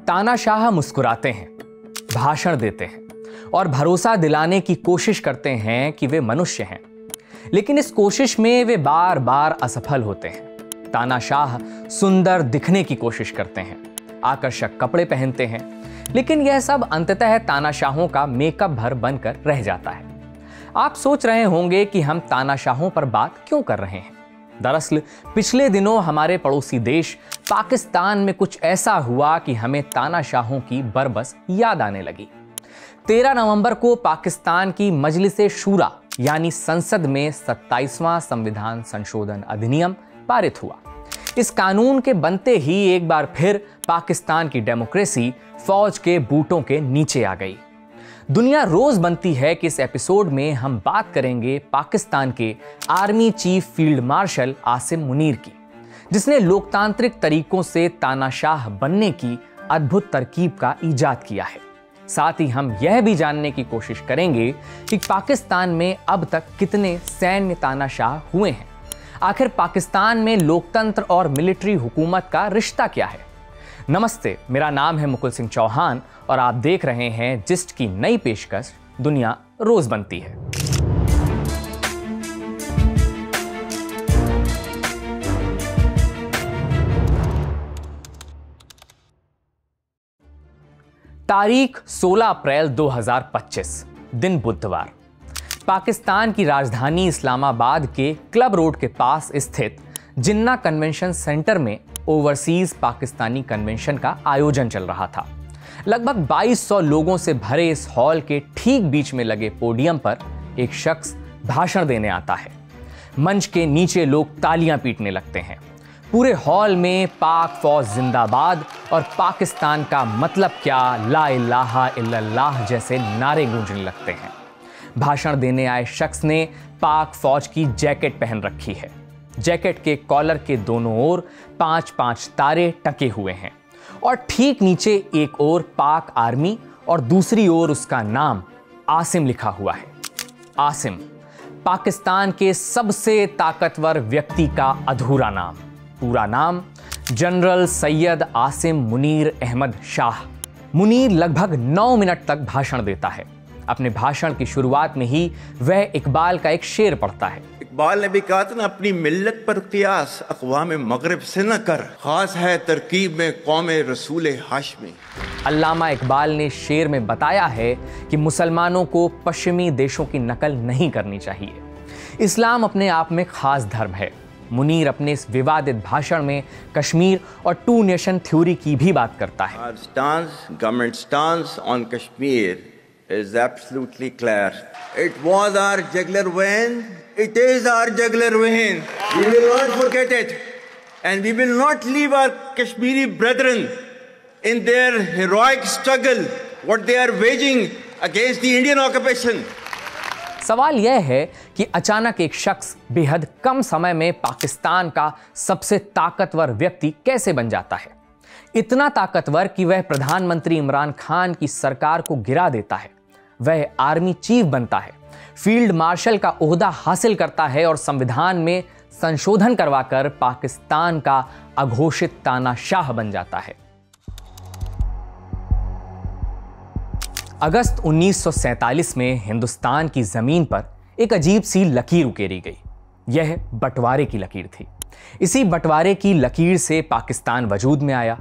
तानाशाह मुस्कुराते हैं, भाषण देते हैं और भरोसा दिलाने की कोशिश करते हैं कि वे मनुष्य हैं, लेकिन इस कोशिश में वे बार बार असफल होते हैं। तानाशाह सुंदर दिखने की कोशिश करते हैं, आकर्षक कपड़े पहनते हैं, लेकिन यह सब अंततः तानाशाहों का मेकअप भर बनकर रह जाता है। आप सोच रहे होंगे कि हम तानाशाहों पर बात क्यों कर रहे हैं। दरअसल पिछले दिनों हमारे पड़ोसी देश पाकिस्तान में कुछ ऐसा हुआ कि हमें तानाशाहों की बरबस याद आने लगी। 13 नवंबर को पाकिस्तान की मजलिस शूरा यानी संसद में 27वां संविधान संशोधन अधिनियम पारित हुआ। इस कानून के बनते ही एक बार फिर पाकिस्तान की डेमोक्रेसी फौज के बूटों के नीचे आ गई। दुनिया रोज बनती है कि इस एपिसोड में हम बात करेंगे पाकिस्तान के army chief field marshal Asim Munir की, जिसने लोकतांत्रिक तरीकों से तानाशाह बनने की अद्भुत तरकीब का इजाद किया है। साथ ही हम यह भी जानने की कोशिश करेंगे कि पाकिस्तान में अब तक कितने सैन्य तानाशाह हुए हैं। आखिर पाकिस्तान में लोकतंत्र और मिलिट्री हुकूमत का रिश्ता क्या है। नमस्ते, मेरा नाम है मुकुल सिंह चौहान और आप देख रहे हैं जिस्ट की नई पेशकश दुनिया रोज बनती है। तारीख 16 अप्रैल 2025, दिन बुधवार। पाकिस्तान की राजधानी इस्लामाबाद के क्लब रोड के पास स्थित जिन्ना कन्वेंशन सेंटर में ओवरसीज पाकिस्तानी कन्वेंशन का आयोजन चल रहा था। लगभग 2200 लोगों से भरे इस हॉल के ठीक बीच में लगे पोडियम पर एक शख्स भाषण देने आता है। मंच के नीचे लोग तालियां पीटने लगते हैं। पूरे हॉल में पाक फौज जिंदाबाद और पाकिस्तान का मतलब क्या, ला इलाहा इल्लल्लाह जैसे नारे गूंजने लगते हैं। भाषण देने आए शख्स ने पाक फौज की जैकेट पहन रखी है। जैकेट के कॉलर के दोनों ओर 5-5 तारे टके हुए हैं और ठीक नीचे एक ओर पाक आर्मी और दूसरी ओर उसका नाम आसिम लिखा हुआ है। आसिम, पाकिस्तान के सबसे ताकतवर व्यक्ति का अधूरा नाम। पूरा नाम जनरल सैयद आसिम मुनीर अहमद शाह। मुनीर लगभग 9 मिनट तक भाषण देता है। अपने भाषण की शुरुआत में ही वह इकबाल का एक शेर पढ़ता है। इकबाल ने भी कहा था ना, अपनी मिल्लत पर कियास अक़वाम मगरिब से न कर, खास है तरकीब में कौमे रसूल हाशमी। अल्लामा इकबाल ने शेर में बताया है कि मुसलमानों को पश्चिमी देशों की नकल नहीं करनी चाहिए। इस्लाम अपने आप में खास धर्म है। मुनीर अपने इस विवादित भाषण में कश्मीर और 2 नेशन थ्योरी की भी बात करता है। Our stance, government stance on Kashmir is absolutely clear. It was our jugular vein. It is our jugular vein. We will not forget it, and we will not leave our Kashmiri brethren in their heroic struggle, what they are waging against the Indian occupation. सवाल यह है कि अचानक एक शख्स बेहद कम समय में पाकिस्तान का सबसे ताकतवर व्यक्ति कैसे बन जाता है। इतना ताकतवर कि वह प्रधानमंत्री इमरान खान की सरकार को गिरा देता है। वह आर्मी चीफ बनता है, फील्ड मार्शल का ओहदा हासिल करता है और संविधान में संशोधन करवाकर पाकिस्तान का अघोषित तानाशाह बन जाता है। अगस्त 1947 में हिंदुस्तान की जमीन पर एक अजीब सी लकीर उकेरी गई। यह बंटवारे की लकीर थी। इसी बंटवारे की लकीर से पाकिस्तान वजूद में आया।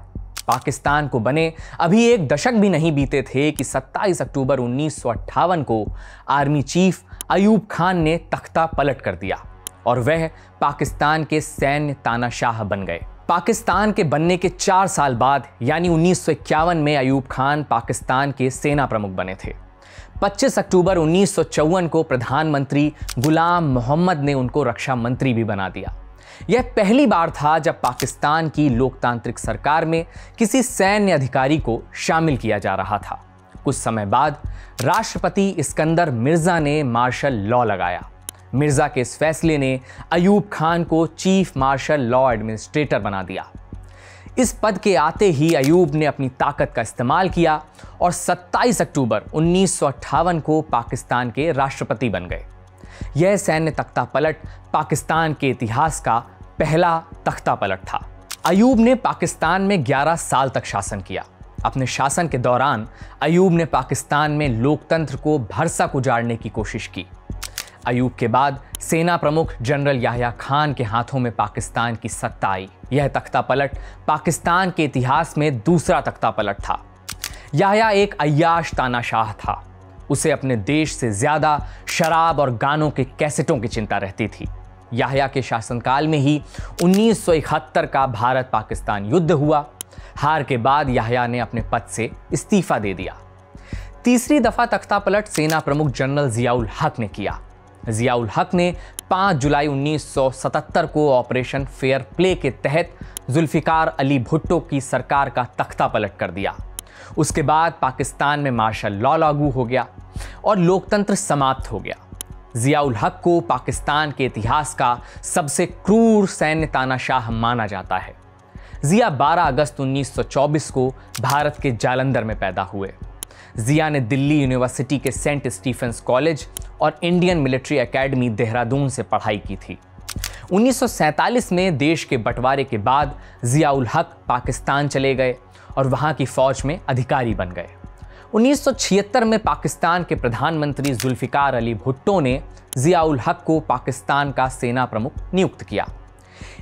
पाकिस्तान को बने अभी एक दशक भी नहीं बीते थे कि 27 अक्टूबर 1958 को आर्मी चीफ अयूब खान ने तख्ता पलट कर दिया और वह पाकिस्तान के सैन्य तानाशाह बन गए। पाकिस्तान के बनने के 4 साल बाद यानी 1951 में अयूब खान पाकिस्तान के सेना प्रमुख बने थे। 25 अक्टूबर 1954 को प्रधानमंत्री गुलाम मोहम्मद ने उनको रक्षा मंत्री भी बना दिया। यह पहली बार था जब पाकिस्तान की लोकतांत्रिक सरकार में किसी सैन्य अधिकारी को शामिल किया जा रहा था। कुछ समय बाद राष्ट्रपति इस्कंदर मिर्जा ने मार्शल लॉ लगाया। मिर्जा के इस फैसले ने अयूब खान को चीफ मार्शल लॉ एडमिनिस्ट्रेटर बना दिया। इस पद के आते ही अयूब ने अपनी ताकत का इस्तेमाल किया और 27 अक्टूबर 1958 को पाकिस्तान के राष्ट्रपति बन गए। यह सैन्य तख्ता पलट पाकिस्तान के इतिहास का पहला तख्ता पलट था। अयूब ने पाकिस्तान में 11 साल तक शासन किया। अपने शासन के दौरान अयूब ने पाकिस्तान में लोकतंत्र को भरसक उजाड़ने की कोशिश की। अयूब के बाद सेना प्रमुख जनरल याह्या खान के हाथों में पाकिस्तान की सत्ता आई। यह तख्तापलट पाकिस्तान के इतिहास में दूसरा तख्तापलट था। याह्या एक अय्याश तानाशाह था। उसे अपने देश से ज्यादा शराब और गानों के कैसेटों की चिंता रहती थी। याह्या के शासनकाल में ही 1971 का भारत पाकिस्तान युद्ध हुआ। हार के बाद याह्या ने अपने पद से इस्तीफा दे दिया। तीसरी दफा तख्तापलट सेना प्रमुख जनरल जियाउल हक ने किया। जियाउल हक ने 5 जुलाई 1977 को ऑपरेशन फेयर प्ले के तहत जुल्फिकार अली भुट्टो की सरकार का तख्तापलट कर दिया। उसके बाद पाकिस्तान में मार्शल लॉ लागू हो गया और लोकतंत्र समाप्त हो गया। जियाउल हक को पाकिस्तान के इतिहास का सबसे क्रूर सैन्य तानाशाह माना जाता है। जिया 12 अगस्त 1924 को भारत के जालंधर में पैदा हुए। जिया ने दिल्ली यूनिवर्सिटी के सेंट स्टीफेंस कॉलेज और इंडियन मिलिट्री एकेडमी देहरादून से पढ़ाई की थी। 1947 में देश के बंटवारे के बाद जियाउल हक पाकिस्तान चले गए और वहां की फौज में अधिकारी बन गए। 1976 में पाकिस्तान के प्रधानमंत्री जुल्फिकार अली भुट्टो ने जियाउल हक को पाकिस्तान का सेना प्रमुख नियुक्त किया।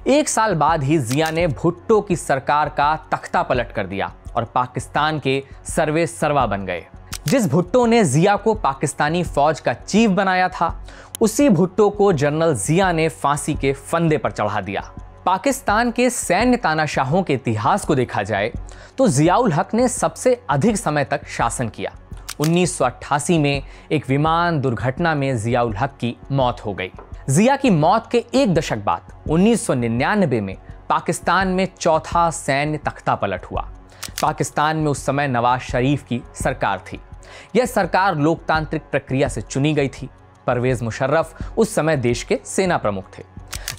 1 साल बाद ही जिया ने भुट्टो की सरकार का तख्ता पलट कर दिया और पाकिस्तान के सर्वे सर्वा बन गए। जिस भुट्टो ने जिया को पाकिस्तानी फौज का चीफ बनाया था, उसी भुट्टो को जनरल जिया ने फांसी के फंदे पर चढ़ा दिया। पाकिस्तान के सैन्य तानाशाहों के इतिहास को देखा जाए तो जियाउल हक ने सबसे अधिक समय तक शासन किया। 1988 में एक विमान दुर्घटना में जियाउल हक की मौत हो गई। जिया की मौत के 1 दशक बाद 1999 में पाकिस्तान में चौथा सैन्य तख्ता पलट हुआ। पाकिस्तान में उस समय नवाज शरीफ की सरकार थी। यह सरकार लोकतांत्रिक प्रक्रिया से चुनी गई थी। परवेज मुशर्रफ उस समय देश के सेना प्रमुख थे।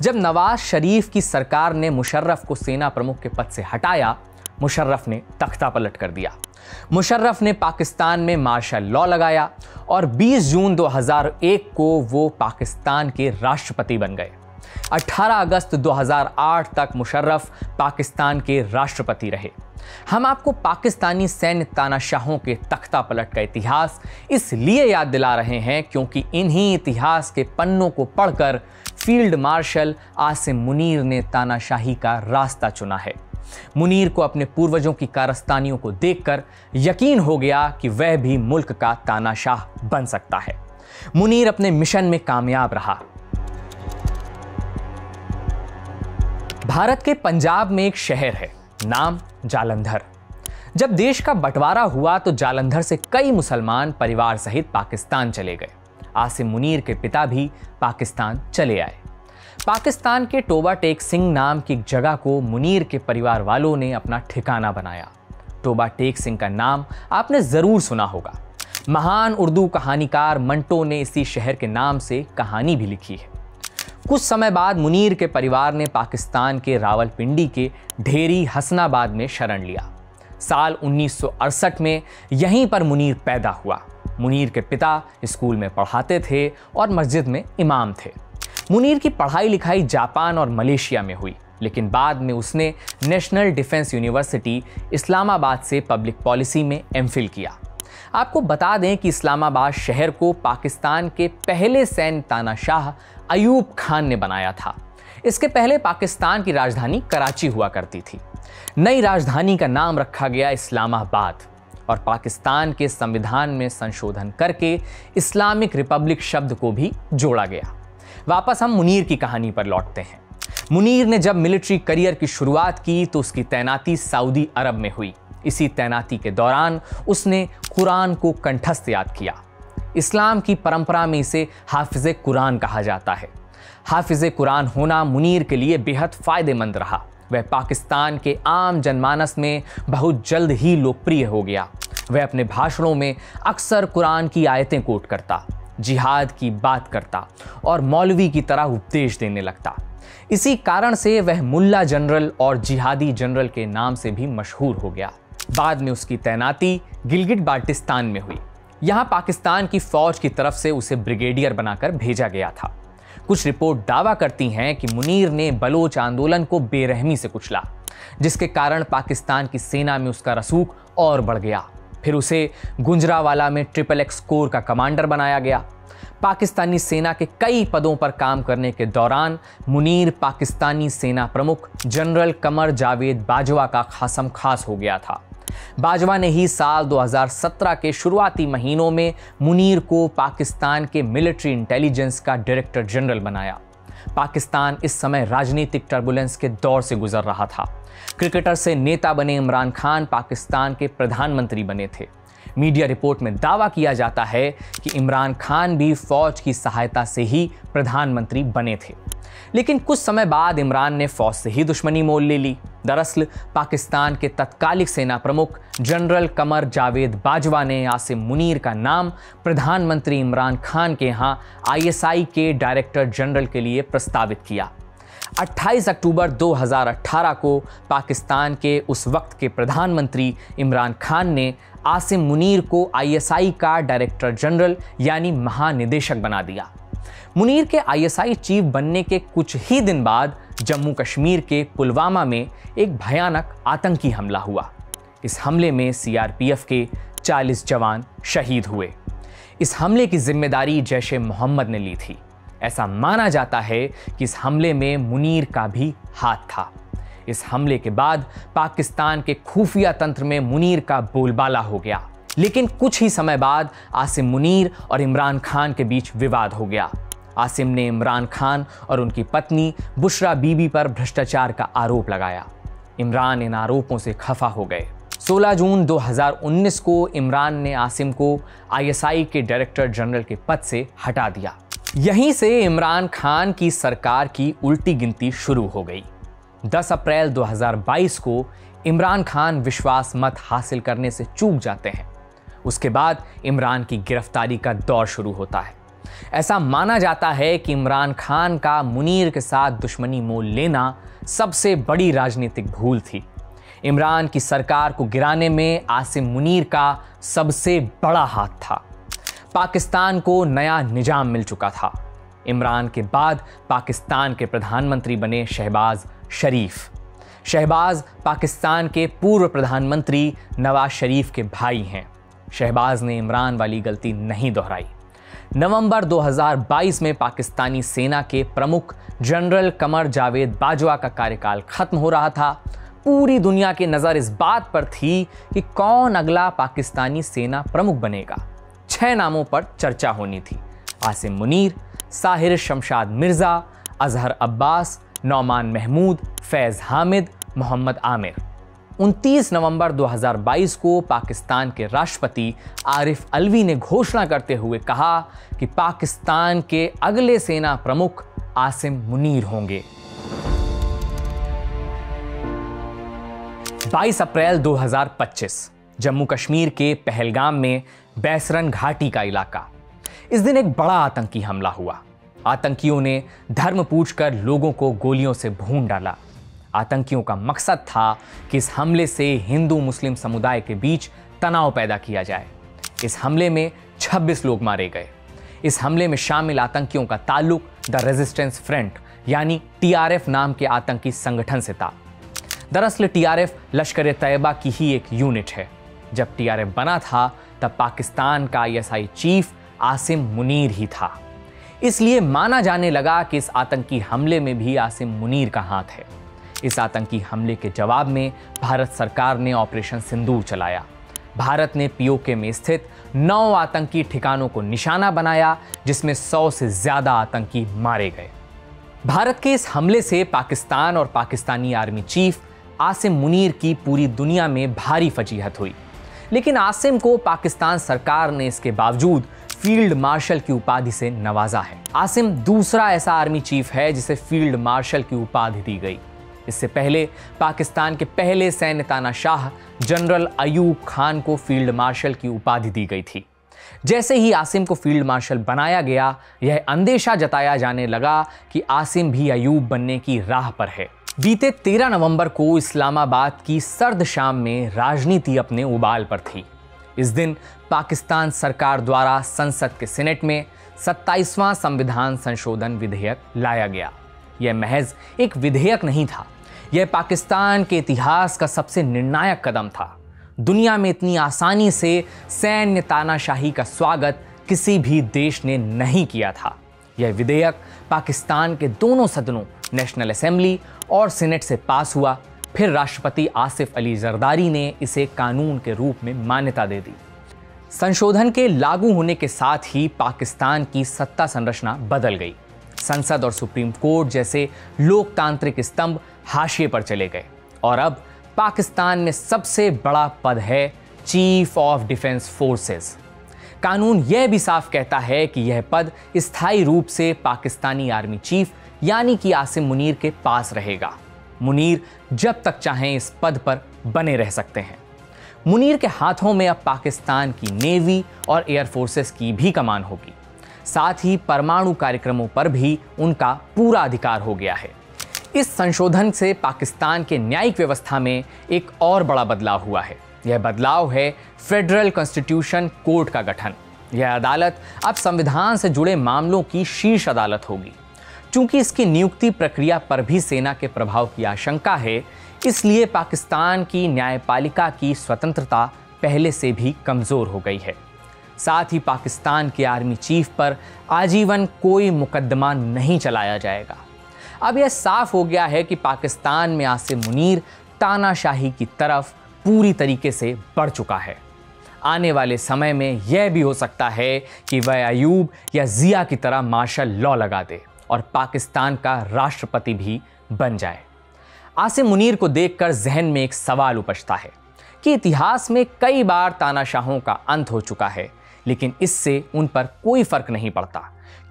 जब नवाज शरीफ की सरकार ने मुशर्रफ को सेना प्रमुख के पद से हटाया, मुशर्रफ ने तख्ता पलट कर दिया। मुशर्रफ ने पाकिस्तान में मार्शल लॉ लगाया और 20 जून 2001 को वो पाकिस्तान के राष्ट्रपति बन गए। 18 अगस्त 2008 तक मुशर्रफ पाकिस्तान के राष्ट्रपति रहे। हम आपको पाकिस्तानी सैन्य तानाशाहों के तख्ता पलट का इतिहास इसलिए याद दिला रहे हैं क्योंकि इन्हीं इतिहास के पन्नों को पढ़कर फील्ड मार्शल आसिम मुनीर ने तानाशाही का रास्ता चुना है। मुनीर को अपने पूर्वजों की कारस्तानियों को देखकर यकीन हो गया कि वह भी मुल्क का तानाशाह बन सकता है। मुनीर अपने मिशन में कामयाब रहा। भारत के पंजाब में एक शहर है, नाम जालंधर। जब देश का बंटवारा हुआ तो जालंधर से कई मुसलमान परिवार सहित पाकिस्तान चले गए। आसिम मुनीर के पिता भी पाकिस्तान चले आए। पाकिस्तान के टोबा टेक सिंह नाम की एक जगह को मुनीर के परिवार वालों ने अपना ठिकाना बनाया। टोबा टेक सिंह का नाम आपने जरूर सुना होगा। महान उर्दू कहानीकार मंटो ने इसी शहर के नाम से कहानी भी लिखी है। कुछ समय बाद मुनीर के परिवार ने पाकिस्तान के रावलपिंडी के ढेरी हसनाबाद में शरण लिया। साल 1968 में यहीं पर मुनीर पैदा हुआ। मुनीर के पिता स्कूल में पढ़ाते थे और मस्जिद में इमाम थे। मुनीर की पढ़ाई लिखाई जापान और मलेशिया में हुई, लेकिन बाद में उसने नेशनल डिफेंस यूनिवर्सिटी इस्लामाबाद से पब्लिक पॉलिसी में एमफिल किया। आपको बता दें कि इस्लामाबाद शहर को पाकिस्तान के पहले सैन्य तानाशाह अयूब खान ने बनाया था। इसके पहले पाकिस्तान की राजधानी कराची हुआ करती थी। नई राजधानी का नाम रखा गया इस्लामाबाद और पाकिस्तान के संविधान में संशोधन करके इस्लामिक रिपब्लिक शब्द को भी जोड़ा गया। वापस हम मुनीर की कहानी पर लौटते हैं। मुनीर ने जब मिलिट्री करियर की शुरुआत की तो उसकी तैनाती सऊदी अरब में हुई। इसी तैनाती के दौरान उसने कुरान को कंठस्थ याद किया। इस्लाम की परंपरा में इसे हाफिज़े कुरान कहा जाता है। हाफिज़े कुरान होना मुनीर के लिए बेहद फायदेमंद रहा। वह पाकिस्तान के आम जनमानस में बहुत जल्द ही लोकप्रिय हो गया। वह अपने भाषणों में अक्सर कुरान की आयतें कोट करता, जिहाद की बात करता और मौलवी की तरह उपदेश देने लगता। इसी कारण से वह मुल्ला जनरल और जिहादी जनरल के नाम से भी मशहूर हो गया। बाद में उसकी तैनाती गिलगिट बाल्टिस्तान में हुई। यहाँ पाकिस्तान की फौज की तरफ से उसे ब्रिगेडियर बनाकर भेजा गया था। कुछ रिपोर्ट दावा करती हैं कि मुनीर ने बलोच आंदोलन को बेरहमी से कुचला, जिसके कारण पाकिस्तान की सेना में उसका रसूख और बढ़ गया। फिर उसे गुजरांवाला में XXX कोर का कमांडर बनाया गया। पाकिस्तानी सेना के कई पदों पर काम करने के दौरान मुनीर पाकिस्तानी सेना प्रमुख जनरल कमर जावेद बाजवा का खासम खास हो गया था। बाजवा ने ही साल 2017 के शुरुआती महीनों में मुनीर को पाकिस्तान के मिलिट्री इंटेलिजेंस का डायरेक्टर जनरल बनाया। पाकिस्तान इस समय राजनीतिक टर्बुलेंस के दौर से गुजर रहा था। क्रिकेटर से नेता बने इमरान खान पाकिस्तान के प्रधानमंत्री बने थे। मीडिया रिपोर्ट में दावा किया जाता है कि इमरान खान भी फौज की सहायता से ही प्रधानमंत्री बने थे, लेकिन कुछ समय बाद इमरान ने फौज से ही दुश्मनी मोल ले ली। दरअसल पाकिस्तान के तत्कालिक सेना प्रमुख जनरल कमर जावेद बाजवा ने आसिम मुनीर का नाम प्रधानमंत्री इमरान खान के यहाँ ISI के डायरेक्टर जनरल के लिए प्रस्तावित किया। 28 अक्टूबर 2018 को पाकिस्तान के उस वक्त के प्रधानमंत्री इमरान खान ने आसिम मुनीर को ISI का डायरेक्टर जनरल यानी महानिदेशक बना दिया। मुनीर के ISI चीफ बनने के कुछ ही दिन बाद जम्मू कश्मीर के पुलवामा में एक भयानक आतंकी हमला हुआ। इस हमले में CRPF के 40 जवान शहीद हुए। इस हमले की जिम्मेदारी जैश ए मोहम्मद ने ली थी। ऐसा माना जाता है कि इस हमले में मुनीर का भी हाथ था। इस हमले के बाद पाकिस्तान के खुफिया तंत्र में मुनीर का बोलबाला हो गया, लेकिन कुछ ही समय बाद आसिम मुनीर और इमरान खान के बीच विवाद हो गया। आसिम ने इमरान खान और उनकी पत्नी बुशरा बीबी पर भ्रष्टाचार का आरोप लगाया। इमरान इन आरोपों से खफा हो गए। 16 जून 2019 को इमरान ने आसिम को ISI के डायरेक्टर जनरल के पद से हटा दिया। यहीं से इमरान खान की सरकार की उल्टी गिनती शुरू हो गई। 10 अप्रैल 2022 को इमरान खान विश्वास मत हासिल करने से चूक जाते हैं। उसके बाद इमरान की गिरफ्तारी का दौर शुरू होता है। ऐसा माना जाता है कि इमरान खान का मुनीर के साथ दुश्मनी मोल लेना सबसे बड़ी राजनीतिक भूल थी। इमरान की सरकार को गिराने में आसिम मुनीर का सबसे बड़ा हाथ था। पाकिस्तान को नया निजाम मिल चुका था। इमरान के बाद पाकिस्तान के प्रधानमंत्री बने शहबाज शरीफ। शहबाज पाकिस्तान के पूर्व प्रधानमंत्री नवाज शरीफ के भाई हैं। शहबाज ने इमरान वाली गलती नहीं दोहराई। नवंबर 2022 में पाकिस्तानी सेना के प्रमुख जनरल कमर जावेद बाजवा का कार्यकाल खत्म हो रहा था। पूरी दुनिया की नज़र इस बात पर थी कि कौन अगला पाकिस्तानी सेना प्रमुख बनेगा। 6 नामों पर चर्चा होनी थी: आसिम मुनीर, साहिर शमशाद मिर्जा, अजहर अब्बास, नौमान महमूद, फैज़ हामिद, मोहम्मद आमिर। 29 नवंबर 2022 को पाकिस्तान के राष्ट्रपति आरिफ अलवी ने घोषणा करते हुए कहा कि पाकिस्तान के अगले सेना प्रमुख आसिम मुनीर होंगे। 22 अप्रैल 2025 जम्मू कश्मीर के पहलगाम में बैसरन घाटी का इलाका। इस दिन एक बड़ा आतंकी हमला हुआ। आतंकियों ने धर्म पूछकर लोगों को गोलियों से भून डाला। आतंकियों का मकसद था कि इस हमले से हिंदू मुस्लिम समुदाय के बीच तनाव पैदा किया जाए। इस हमले में 26 लोग मारे गए। इस हमले में शामिल आतंकियों का ताल्लुक द रेजिस्टेंस फ्रंट यानी TRF नाम के आतंकी संगठन से था। दरअसल TRF लश्कर तैयबा की ही एक यूनिट है। जब TRF बना था तब पाकिस्तान का ISI चीफ आसिम मुनीर ही था। इसलिए माना जाने लगा कि इस आतंकी हमले में भी आसिम मुनीर का हाथ है। इस आतंकी हमले के जवाब में भारत सरकार ने ऑपरेशन सिंदूर चलाया। भारत ने POK में स्थित 9 आतंकी ठिकानों को निशाना बनाया, जिसमें 100 से ज्यादा आतंकी मारे गए। भारत के इस हमले से पाकिस्तान और पाकिस्तानी आर्मी चीफ आसिम मुनीर की पूरी दुनिया में भारी फजीहत हुई, लेकिन आसिम को पाकिस्तान सरकार ने इसके बावजूद फील्ड मार्शल की उपाधि से नवाजा है। आसिम दूसरा ऐसा आर्मी चीफ है जिसे फील्ड मार्शल की उपाधि दी गई। इससे पहले पाकिस्तान के पहले सैन्य तानाशाह जनरल अयूब खान को फील्ड मार्शल की उपाधि दी गई थी। जैसे ही आसिम को फील्ड मार्शल बनाया गया, यह अंदेशा जताया जाने लगा कि आसिम भी अयूब बनने की राह पर है। बीते 13 नवंबर को इस्लामाबाद की सर्द शाम में राजनीति अपने उबाल पर थी। इस दिन पाकिस्तान सरकार द्वारा संसद के सीनेट में 27वां संविधान संशोधन विधेयक लाया गया। यह महज एक विधेयक नहीं था, यह पाकिस्तान के इतिहास का सबसे निर्णायक कदम था। दुनिया में इतनी आसानी से सैन्य तानाशाही का स्वागत किसी भी देश ने नहीं किया था। यह विधेयक पाकिस्तान के दोनों सदनों, नेशनल असेंबली और सीनेट से पास हुआ। फिर राष्ट्रपति आसिफ अली जरदारी ने इसे कानून के रूप में मान्यता दे दी। संशोधन के लागू होने के साथ ही पाकिस्तान की सत्ता संरचना बदल गई। संसद और सुप्रीम कोर्ट जैसे लोकतांत्रिक स्तंभ हाशिए पर चले गए और अब पाकिस्तान में सबसे बड़ा पद है चीफ ऑफ डिफेंस फोर्सेस। कानून यह भी साफ कहता है कि यह पद स्थायी रूप से पाकिस्तानी आर्मी चीफ यानी कि आसिम मुनीर के पास रहेगा। मुनीर जब तक चाहें इस पद पर बने रह सकते हैं। मुनीर के हाथों में अब पाकिस्तान की नेवी और एयर फोर्सेस की भी कमान होगी। साथ ही परमाणु कार्यक्रमों पर भी उनका पूरा अधिकार हो गया है। इस संशोधन से पाकिस्तान के न्यायिक व्यवस्था में एक और बड़ा बदलाव हुआ है। यह बदलाव है फेडरल कॉन्स्टिट्यूशन कोर्ट का गठन। यह अदालत अब संविधान से जुड़े मामलों की शीर्ष अदालत होगी। चूंकि इसकी नियुक्ति प्रक्रिया पर भी सेना के प्रभाव की आशंका है, इसलिए पाकिस्तान की न्यायपालिका की स्वतंत्रता पहले से भी कमजोर हो गई है। साथ ही पाकिस्तान के आर्मी चीफ पर आजीवन कोई मुकदमा नहीं चलाया जाएगा। अब यह साफ हो गया है कि पाकिस्तान में आसिम मुनीर तानाशाही की तरफ पूरी तरीके से बढ़ चुका है। आने वाले समय में यह भी हो सकता है कि वह अयूब या जिया की तरह मार्शल लॉ लगा दे और पाकिस्तान का राष्ट्रपति भी बन जाए। आसिम मुनीर को देखकर जहन में एक सवाल उपजता है कि इतिहास में कई बार तानाशाहों का अंत हो चुका है, लेकिन इससे उन पर कोई फर्क नहीं पड़ता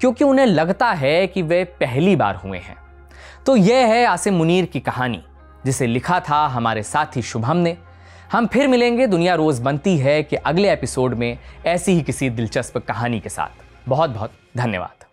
क्योंकि उन्हें लगता है कि वे पहली बार हुए हैं। तो यह है आसिम मुनीर की कहानी, जिसे लिखा था हमारे साथी शुभम ने। हम फिर मिलेंगे दुनिया रोज बनती है कि अगले एपिसोड में ऐसी ही किसी दिलचस्प कहानी के साथ। बहुत बहुत धन्यवाद।